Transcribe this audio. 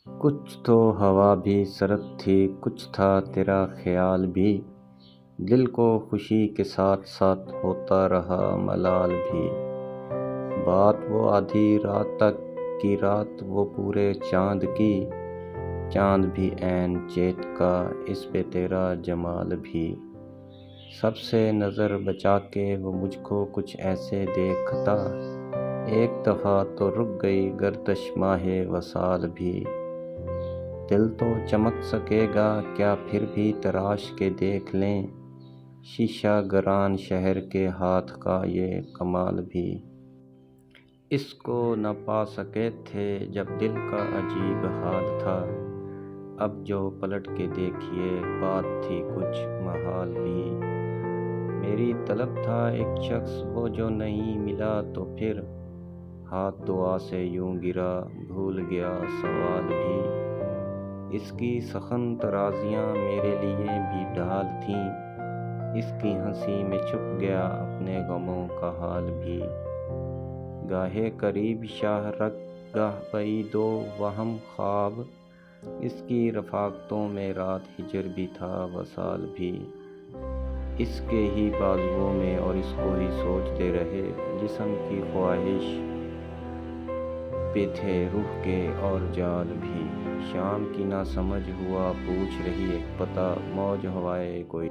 کچھ تو ہوا بھی سرد تھی، کچھ تھا تیرا خیال بھی، دل کو خوشی کے ساتھ ساتھ ہوتا رہا ملال بھی۔ بات وہ آدھی رات تک کی رات، وہ پورے چاند کی، چاند بھی عین چیت کا، اس پہ تیرا جمال بھی۔ سب سے نظر بچا کے وہ مجھ کو کچھ ایسے دیکھتا، ایک دفعہ تو رک گئی گردش ماہ وصال بھی۔ دل تو چمک سکے گا کیا پھر بھی تراش کے دیکھ لیں، شیشہ گران شہر کے ہاتھ کا یہ کمال بھی۔ اس کو نہ پا سکے تھے جب دل کا عجیب حال تھا، اب جو پلٹ کے دیکھیے بات تھی کچھ محال بھی۔ میری طلب تھا ایک شخص وہ جو نہیں ملا تو پھر، ہاتھ دعا سے یوں گرا بھول گیا سوال بھی۔ اس کی سخن ترازیاں میرے لیے بھی ڈھال تھیں، اس کی ہنسی میں چھپ گیا اپنے غموں کا حال بھی۔ گاہے قریب شاہ رگ گاہ بعید و وہم خواب، اس کی رفاقتوں میں رات ہجر بھی تھا وصال بھی۔ اس کے ہی بازوؤں میں اور اس کو ہی سوچتے رہے، جسم کی خواہش پہ تھے روح کے اور جال بھی۔ شام کی نہ سمجھ ہوا پوچھ رہی ایک پتہ، موج ہوائے کوئی